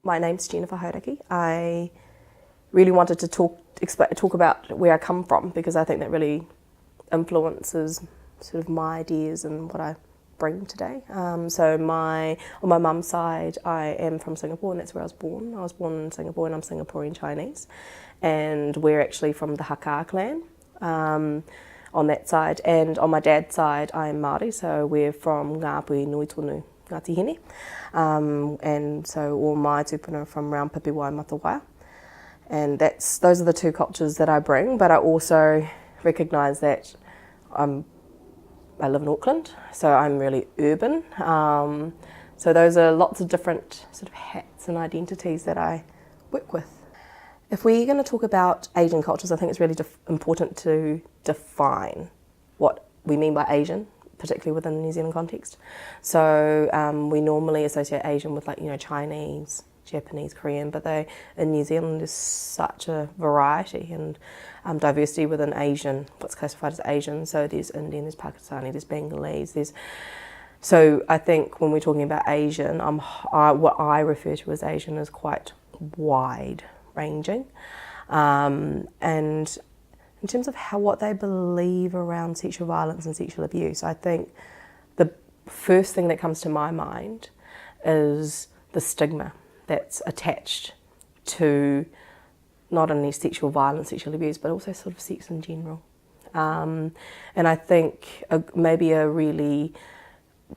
My name's Jennifer Hauraki. I really wanted to talk about where I come from because I think that really influences sort of my ideas and what I bring today. So on my mum's side, I am from Singapore, and that's where I was born. I was born in Singapore, and I'm Maori and Chinese, and we're actually from the Hauraki clan on that side. And on my dad's side, I'm Maori, so we're from Ngāpuhi Nui Tonu Ngāti Hine. And so all my tupuna are from around Pipiwai and Matawai. And those are the two cultures that I bring, but I also recognise that I live in Auckland, so I'm really urban. So those are lots of different sort of hats and identities that I work with. If we're going to talk about Asian cultures, I think it's really important to define what we mean by Asian, particularly within the New Zealand context. So we normally associate Asian with Chinese, Japanese, Korean, but in New Zealand there's such a variety and diversity within Asian, what's classified as Asian. So there's Indian, there's Pakistani, there's Bengalese, so I think when we're talking about Asian, what I refer to as Asian is quite wide ranging. And in terms of what they believe around sexual violence and sexual abuse, I think the first thing that comes to my mind is the stigma that's attached to not only sexual violence, sexual abuse, but also sort of sex in general. And I think maybe a really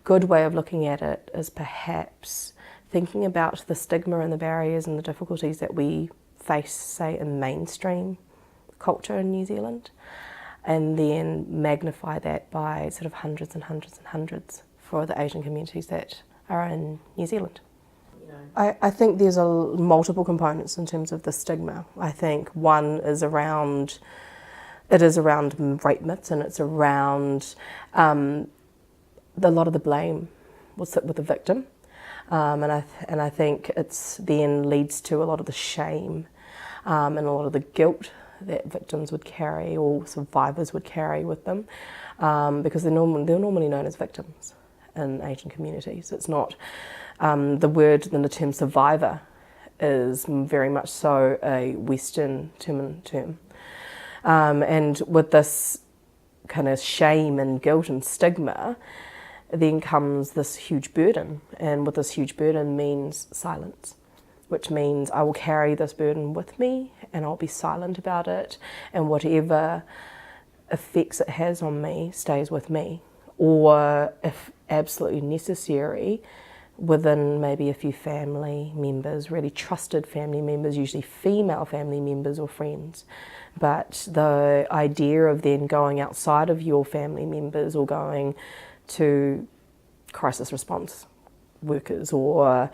good way of looking at it is perhaps thinking about the stigma and the barriers and the difficulties that we face, say, in mainstream culture in New Zealand, and then magnify that by sort of hundreds and hundreds and hundreds for the Asian communities that are in New Zealand. I think there's multiple components in terms of the stigma. I think one is around rape myths, and it's around a lot of the blame will sit with the victim, and I think it's then leads to a lot of the shame and a lot of the guilt that victims would carry or survivors would carry with them, because they're normally known as victims in Asian communities. It's not the word and the term survivor is very much so a Western term. And with this kind of shame and guilt and stigma, then comes this huge burden, and with this huge burden means silence, which means I will carry this burden with me and I'll be silent about it, and whatever effects it has on me stays with me, or if absolutely necessary, within maybe a few family members, really trusted family members, usually female family members or friends. But the idea of then going outside of your family members or going to crisis response workers or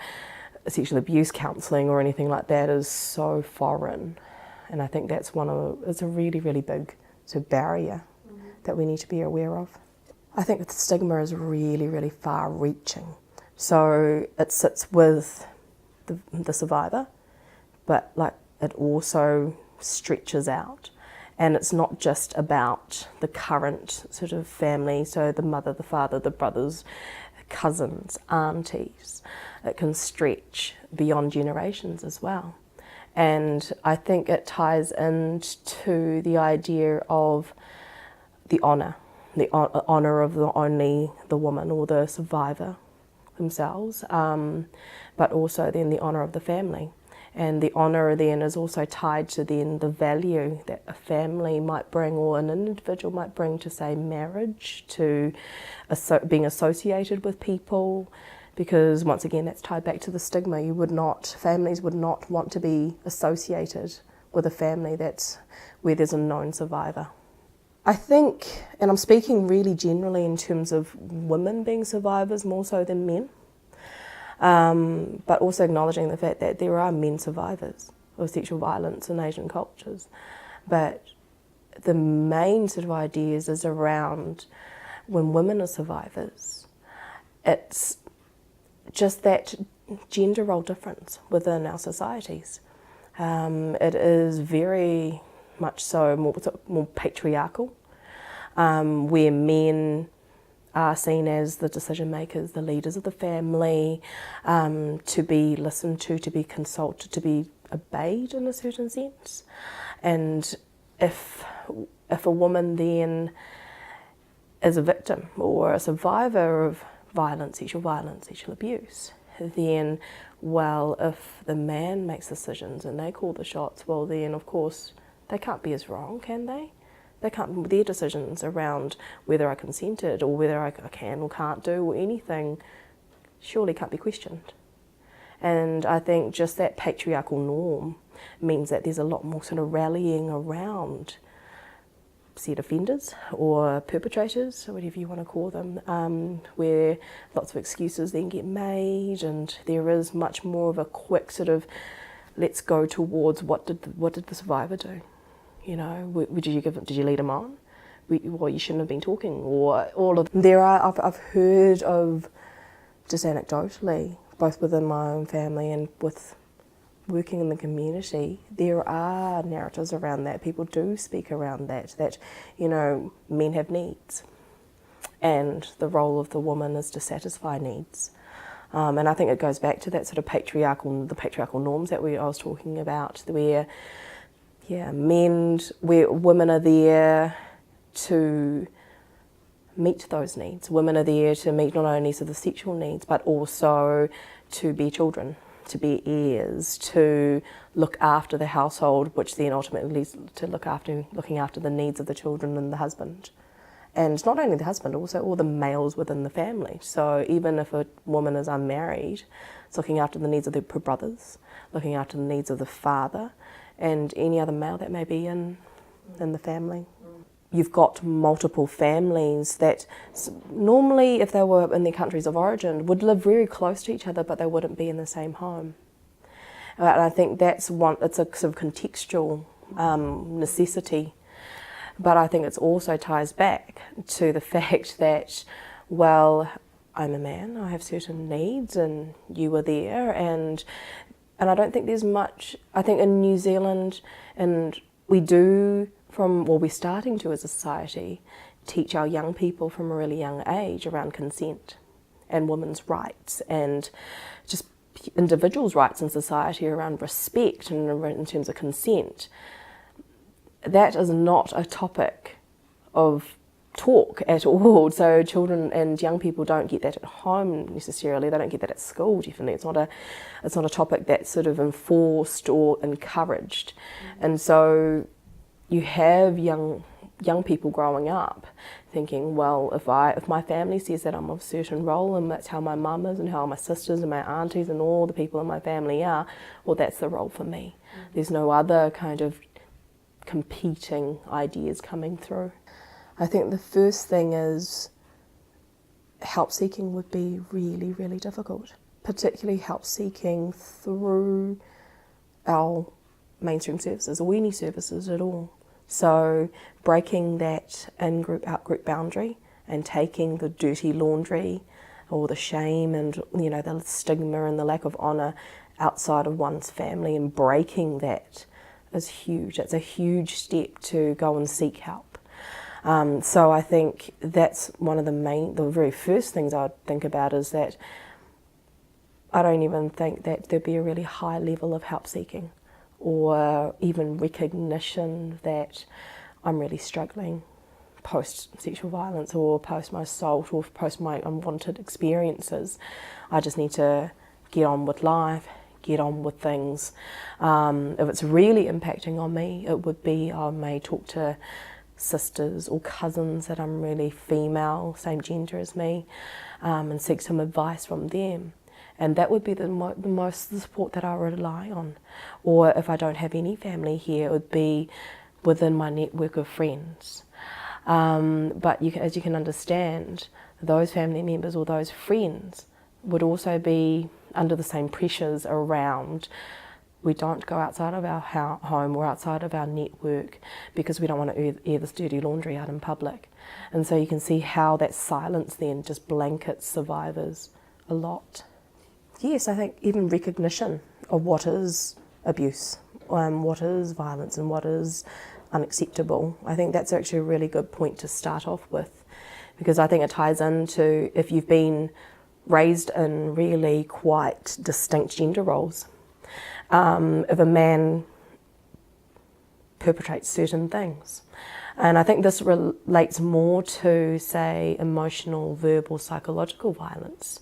sexual abuse counselling or anything like that is so foreign. And I think that's it's a really, really big barrier that we need to be aware of. I think the stigma is really, really far-reaching. So it sits with the survivor, but it also stretches out. And it's not just about the current sort of family, so the mother, the father, the brothers, cousins, aunties. It can stretch beyond generations as well. And I think it ties into the idea of the honour of only the woman or the survivor themselves, but also then the honour of the family. And the honour then is also tied to then the value that a family might bring or an individual might bring to, say, marriage, to being associated with people, because once again that's tied back to the stigma. Families would not want to be associated with a family where there's a known survivor. I think, and I'm speaking really generally in terms of women being survivors more so than men, but also acknowledging the fact that there are men survivors of sexual violence in Asian cultures. But the main sort of ideas is around when women are survivors, it's just that gender role difference within our societies. It is very much so more patriarchal, where men are seen as the decision makers, the leaders of the family, to be listened to be consulted, to be obeyed in a certain sense. And if a woman then is a victim or a survivor of violence, sexual abuse, then, well, if the man makes decisions and they call the shots, well then of course they can't be as wrong, can they? Their decisions around whether I consented or whether I can or can't do or anything surely can't be questioned. And I think just that patriarchal norm means that there's a lot more sort of rallying around said offenders or perpetrators, or whatever you want to call them, where lots of excuses then get made, and there is much more of a quick sort of let's go towards what did the survivor do? You know, did you lead him on? Well, you shouldn't have been talking, or all of them. I've heard of, just anecdotally, both within my own family and with working in the community, there are narratives around that. People do speak around that, you know, men have needs and the role of the woman is to satisfy needs. And I think it goes back to that sort of the patriarchal norms that I was talking about, where women are there to meet those needs. Women are there to meet not only the sexual needs, but also to be children, to be heirs, to look after the household, which then ultimately leads to looking after the needs of the children and the husband. And not only the husband, also all the males within the family. So even if a woman is unmarried, it's looking after the needs of her brothers, looking after the needs of the father, and any other male that may be in the family. You've got multiple families that normally, if they were in their countries of origin, would live very close to each other, but they wouldn't be in the same home. And I think it's a sort of contextual necessity, but I think it also ties back to the fact that, well, I'm a man, I have certain needs, and you were there, and I don't think there's much. I think in New Zealand, and we're starting to as a society teach our young people from a really young age around consent and women's rights and just individuals' rights in society around respect and in terms of consent. That is not a topic of talk at all. So children and young people don't get that at home necessarily. They don't get that at school. Definitely, it's not a topic that's sort of enforced or encouraged. And so you have young people growing up thinking, well, if my family says that I'm of a certain role and that's how my mum is and how my sisters and my aunties and all the people in my family are, well, that's the role for me. There's no other kind of competing ideas coming through. I think the first thing is help seeking would be really, really difficult, particularly help seeking through our mainstream services or any services at all. So breaking that in-group, out-group boundary and taking the dirty laundry or the shame and, you know, the stigma and the lack of honour outside of one's family and breaking that is huge. It's a huge step to go and seek help. So I think that's one of the very first things I'd think about is that I don't even think that there'd be a really high level of help seeking or even recognition that I'm really struggling post-sexual violence or post my assault or post my unwanted experiences. I just need to get on with life, get on with things. If it's really impacting on me, it would be I may talk to sisters or cousins that I'm really female, same gender as me, and seek some advice from them. And that would be the support that I rely on. Or if I don't have any family here, it would be within my network of friends. But as you can understand, those family members or those friends would also be under the same pressures around we don't go outside of our home or outside of our network because we don't want to air this dirty laundry out in public. And so you can see how that silence then just blankets survivors a lot. Yes, I think even recognition of what is abuse, what is violence and what is unacceptable. I think that's actually a really good point to start off with, because I think it ties into if you've been raised in really quite distinct gender roles. If a man perpetrates certain things. And I think this relates more to, say, emotional, verbal, psychological violence.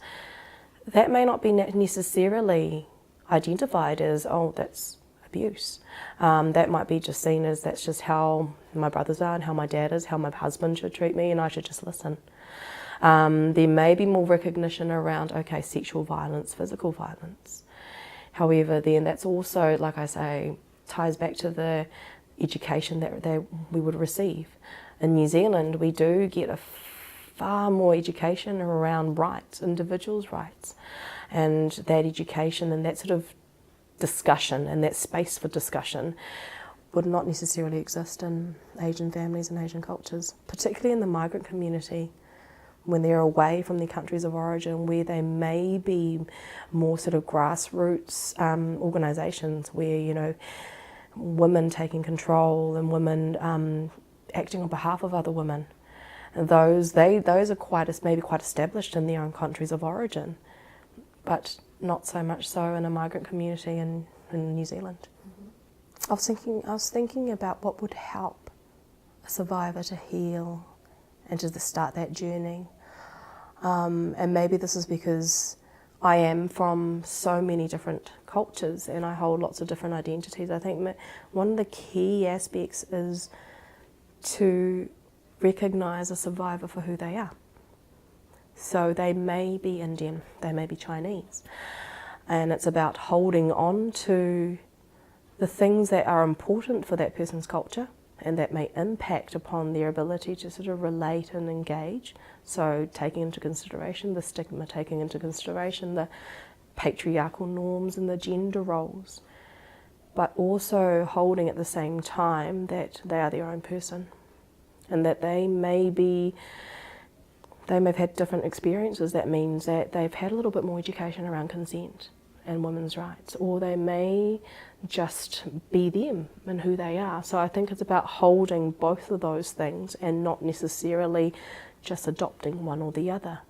That may not be necessarily identified as, oh, that's abuse. That might be just seen as that's just how my brothers are and how my dad is, how my husband should treat me, and I should just listen. There may be more recognition around, okay, sexual violence, physical violence. However, then that's also, like I say, ties back to the education that we would receive. In New Zealand, we do get a far more education around rights, individuals' rights, and that education and that sort of discussion and that space for discussion would not necessarily exist in Asian families and Asian cultures, particularly in the migrant community, when they're away from their countries of origin, where they may be more sort of grassroots organisations where, you know, women taking control and women acting on behalf of other women. And those are maybe quite established in their own countries of origin, but not so much so in a migrant community in New Zealand. Mm-hmm. I was thinking about what would help a survivor to heal and to start that journey. And maybe this is because I am from so many different cultures and I hold lots of different identities. I think one of the key aspects is to recognise a survivor for who they are. So they may be Indian, they may be Chinese, and it's about holding on to the things that are important for that person's culture and that may impact upon their ability to sort of relate and engage. So taking into consideration the stigma, taking into consideration the patriarchal norms and the gender roles, but also holding at the same time that they are their own person and that they may have had different experiences. That means that they've had a little bit more education around consent and women's rights, or they may just be them and who they are. So I think it's about holding both of those things and not necessarily just adopting one or the other.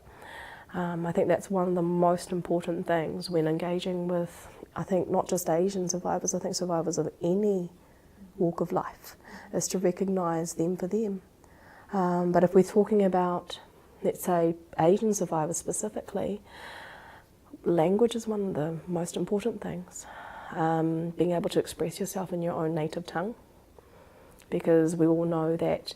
I think that's one of the most important things when engaging with, I think, not just Asian survivors, I think survivors of any walk of life, is to recognise them for them. But if we're talking about, let's say, Asian survivors specifically, language is one of the most important things. Being able to express yourself in your own native tongue, because we all know that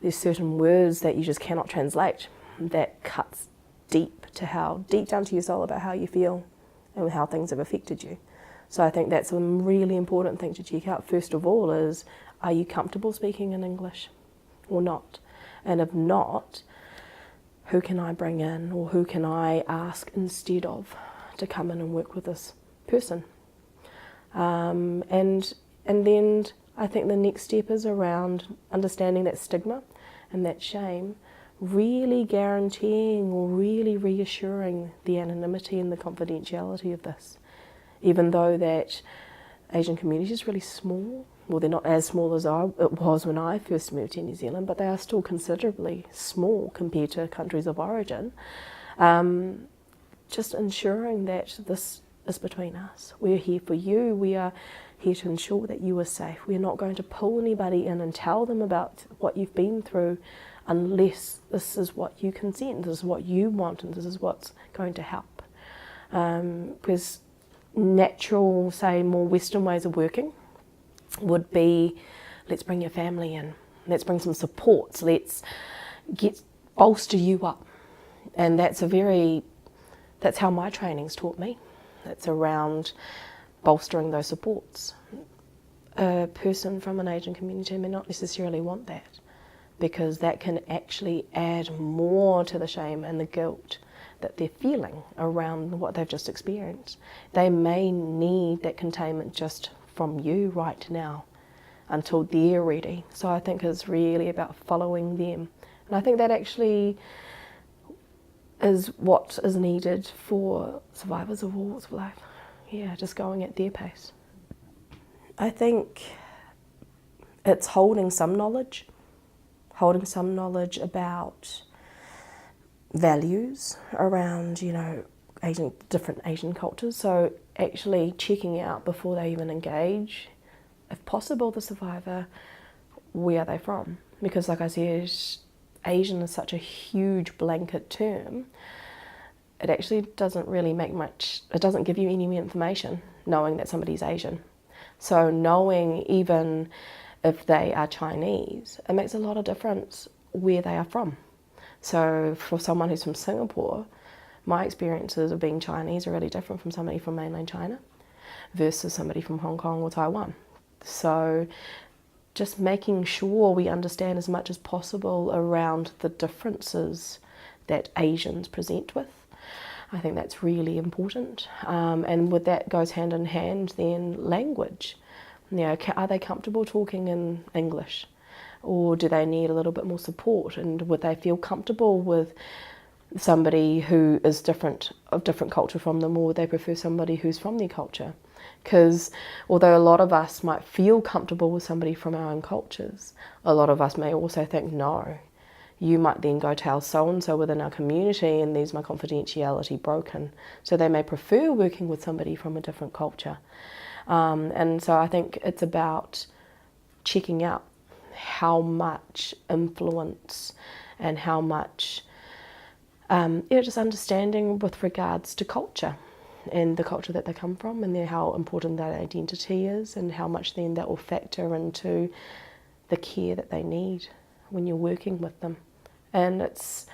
there's certain words that you just cannot translate, that cuts deep down to your soul about how you feel and how things have affected you. So I think that's a really important thing to check out. First of all is, are you comfortable speaking in English or not? And if not, who can I bring in or who can I ask instead of to come in and work with this person? And then I think the next step is around understanding that stigma and that shame, really guaranteeing or really reassuring the anonymity and the confidentiality of this. Even though that Asian community is really small, well, they're not as small as it was when I first moved to New Zealand, but they are still considerably small compared to countries of origin. Just ensuring that this is between us. We're here for you. We are here to ensure that you are safe. We're not going to pull anybody in and tell them about what you've been through unless this is what you consent, this is what you want, and this is what's going to help. Because natural, say, more Western ways of working would be, let's bring your family in, let's bring some supports, let's bolster you up. And that's how my training's taught me. It's around bolstering those supports. A person from an Asian community may not necessarily want that, because that can actually add more to the shame and the guilt that they're feeling around what they've just experienced. They may need that containment just from you right now until they're ready. So I think it's really about following them. And I think that actually is what is needed for survivors of all walks of life. Yeah, just going at their pace. I think it's holding some knowledge about values around, different Asian cultures. So actually checking out before they even engage, if possible, the survivor, where are they from? Because like I said, Asian is such a huge blanket term. It actually doesn't really make much, it doesn't give you any information knowing that somebody's Asian. So knowing even if they are Chinese, it makes a lot of difference where they are from. So for someone who's from Singapore, my experiences of being Chinese are really different from somebody from mainland China versus somebody from Hong Kong or Taiwan. So just making sure we understand as much as possible around the differences that Asians present with. I think that's really important. And with that goes hand in hand then language. Are they comfortable talking in English? Or do they need a little bit more support? And would they feel comfortable with somebody who is of different culture from them, or would they prefer somebody who's from their culture? Because although a lot of us might feel comfortable with somebody from our own cultures, a lot of us may also think, no, you might then go tell so-and-so within our community and there's my confidentiality broken. So they may prefer working with somebody from a different culture. And so I think it's about checking out how much influence and how much just understanding with regards to culture and the culture that they come from, and how important that identity is, and how much then that will factor into the care that they need when you're working with them. And it's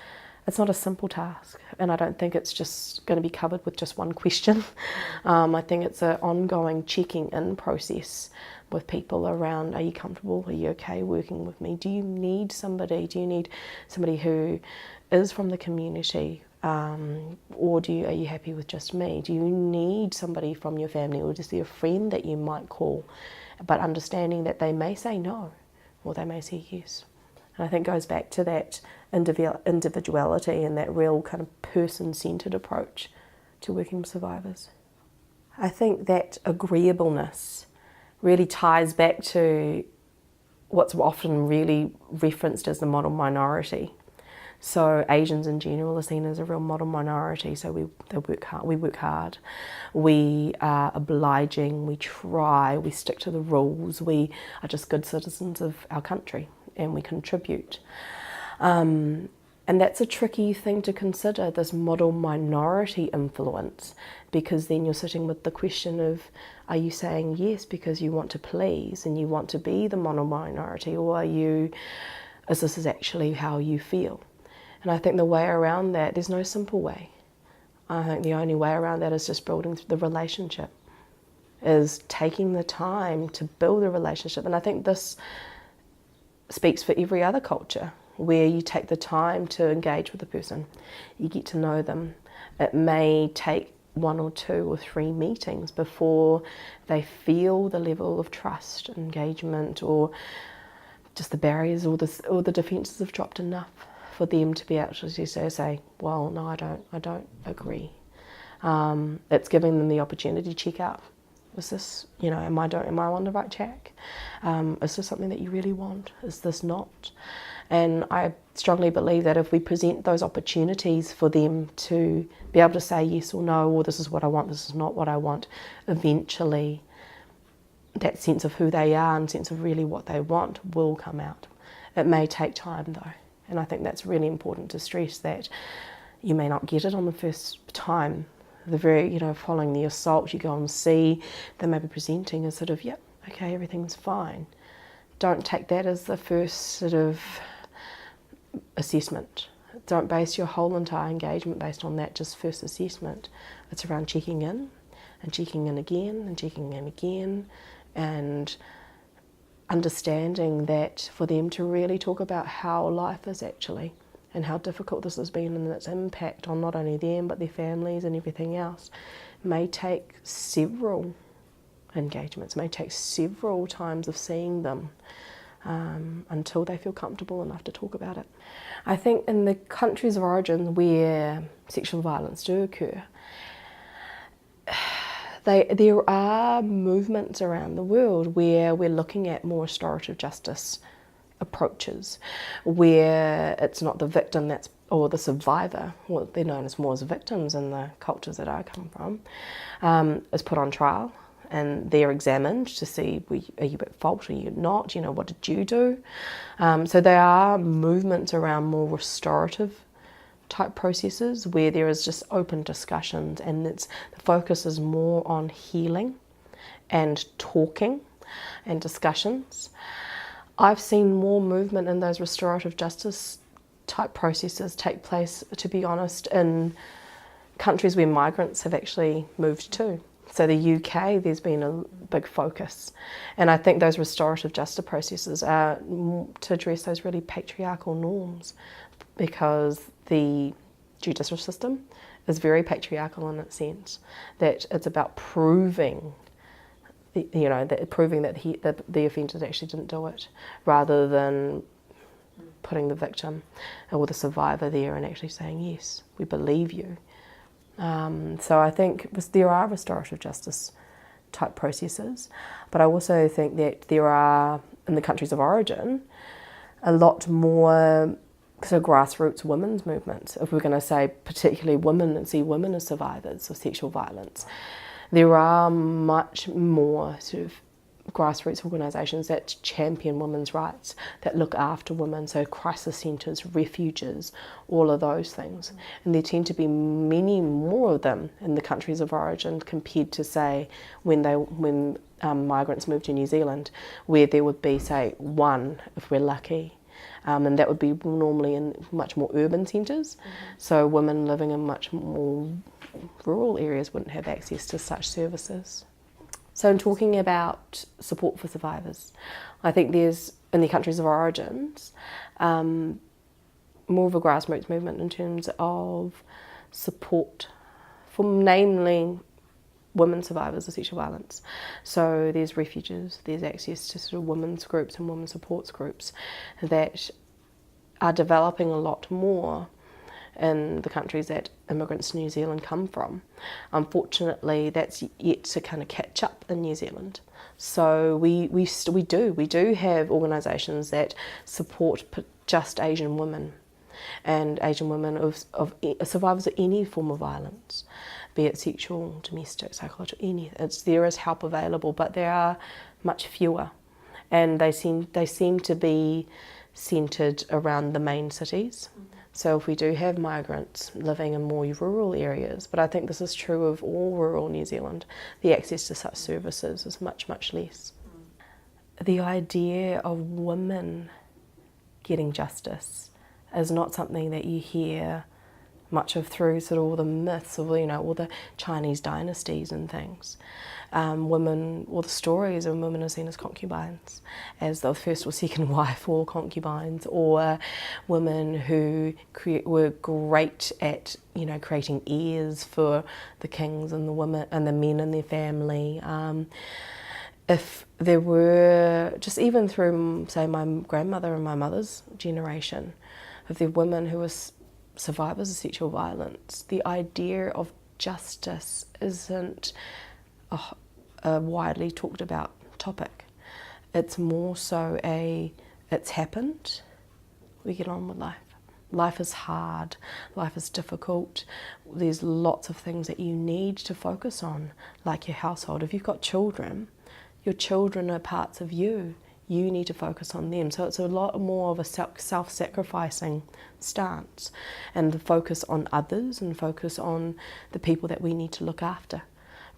not a simple task, and I don't think it's just going to be covered with just one question. I think it's an ongoing checking in process with people around, are you comfortable, are you okay working with me, do you need somebody who is from the community, or are you happy with just me? Do you need somebody from your family, or is there a friend that you might call? But understanding that they may say no, or they may say yes. And I think it goes back to that individuality and that real kind of person-centred approach to working with survivors. I think that agreeableness really ties back to what's often really referenced as the model minority. So Asians in general are seen as a real model minority. So we work hard, we are obliging, we try, we stick to the rules, we are just good citizens of our country, and we contribute. And that's a tricky thing to consider, this model minority influence, because then you're sitting with the question of, are you saying yes because you want to please and you want to be the model minority, or is this actually how you feel? And I think the way around that, there's no simple way. I think the only way around that is just building the relationship, is taking the time to build a relationship. And I think this speaks for every other culture, where you take the time to engage with the person, you get to know them. It may take 1 or 2 or 3 meetings before they feel the level of trust, engagement, or just the barriers or the defences have dropped enough for them to be able to say, well, no, I don't agree. It's giving them the opportunity to check out. Is this, am I on the right track? Is this something that you really want? Is this not? And I strongly believe that if we present those opportunities for them to be able to say yes or no, or this is what I want, this is not what I want, eventually that sense of who they are and sense of really what they want will come out. It may take time though, and I think that's really important to stress, that you may not get it on the first time. Following the assault, you go and see they may be presenting as sort of, yep, okay, everything's fine. Don't take that as the first sort of assessment. Don't base your whole entire engagement based on that just first assessment. It's around checking in, and checking in again, and checking in again, and understanding that for them to really talk about how life is actually, and how difficult this has been, and its impact on not only them but their families and everything else, may take several engagements, may take several times of seeing them until they feel comfortable enough to talk about it. I think in the countries of origin where sexual violence do occur, there are movements around the world where we're looking at more restorative justice approaches, where it's not the victim or the survivor, what they're known as more as victims in the cultures that I come from, is put on trial, and they're examined to see, are you at fault, are you not, what did you do? So there are movements around more restorative type processes where there is just open discussions, and the focus is more on healing and talking and discussions. I've seen more movement in those restorative justice type processes take place, to be honest, in countries where migrants have actually moved to. So the UK, there's been a big focus. And I think those restorative justice processes are to address those really patriarchal norms, because the judicial system is very patriarchal in its sense, that it's about proving proving that the offenders actually didn't do it, rather than putting the victim or the survivor there and actually saying, yes, we believe you. So I think there are restorative justice type processes, but I also think that there are, in the countries of origin, a lot more sort of grassroots women's movements. If we're going to say particularly women and see women as survivors of sexual violence, there are much more sort of grassroots organisations that champion women's rights, that look after women, so crisis centres, refuges, all of those things. And there tend to be many more of them in the countries of origin compared to, say, when migrants moved to New Zealand, where there would be, say, one if we're lucky. And that would be normally in much more urban centres. So women living in much more rural areas wouldn't have access to such services. So in talking about support for survivors, I think there's, in the countries of origins, more of a grassroots movement in terms of support for namely women survivors of sexual violence. So there's refuges, there's access to sort of women's groups and women's supports groups that are developing a lot more in the countries that immigrants to New Zealand come from. Unfortunately, that's yet to kind of catch up in New Zealand. So we do have organisations that support just Asian women and Asian women of survivors of any form of violence, be it sexual, domestic, psychological, any. There is help available, but there are much fewer, and they seem to be centred around the main cities. So if we do have migrants living in more rural areas, but I think this is true of all rural New Zealand, the access to such services is much, much less. The idea of women getting justice is not something that you hear much of through sort of all the myths of, all the Chinese dynasties and things. Women, or the stories of women are seen as concubines, as the first or second wife or concubines, or women who were great at, creating heirs for the kings and the women and the men in their family. If there were, just even through, say, my grandmother and my mother's generation, if there were women who were survivors of sexual violence, the idea of justice isn't a widely talked about topic. It's more so it's happened, we get on with life. Life is hard, life is difficult, there's lots of things that you need to focus on, like your household. If you've got children, your children are parts of you. You need to focus on them. So it's a lot more of a self-sacrificing stance, and the focus on others and focus on the people that we need to look after,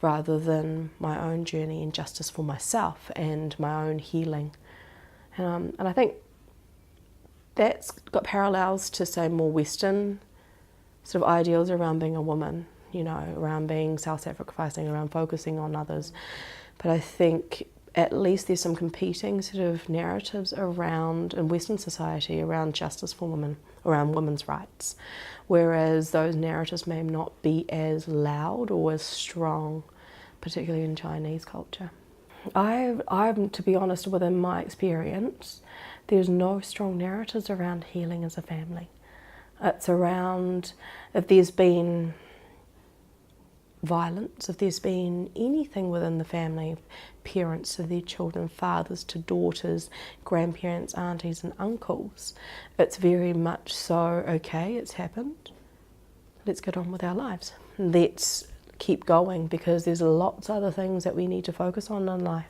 rather than my own journey and justice for myself and my own healing. And I think that's got parallels to, say, more Western sort of ideals around being a woman, around being self-sacrificing, around focusing on others. But I think at least there's some competing sort of narratives around, in Western society, around justice for women, around women's rights, whereas those narratives may not be as loud or as strong, particularly in Chinese culture. I'm, to be honest, within my experience, there's no strong narratives around healing as a family. It's around, if there's been violence, if there's been anything within the family, parents to their children, fathers to daughters, grandparents, aunties and uncles, it's very much so, okay, it's happened, let's get on with our lives. Let's keep going, because there's lots of other things that we need to focus on in life.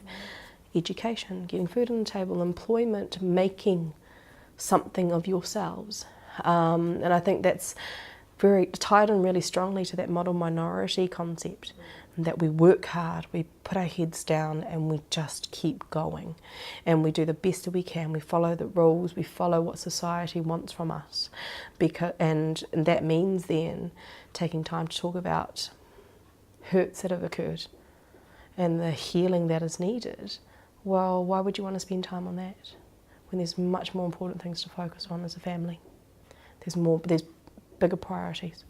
Education, getting food on the table, employment, making something of yourselves. And I think that's very tied in really strongly to that model minority concept, that we work hard, we put our heads down and we just keep going. And we do the best that we can, we follow the rules, we follow what society wants from us. And that means then taking time to talk about hurts that have occurred and the healing that is needed. Well, why would you want to spend time on that when there's much more important things to focus on as a family? There's bigger priorities.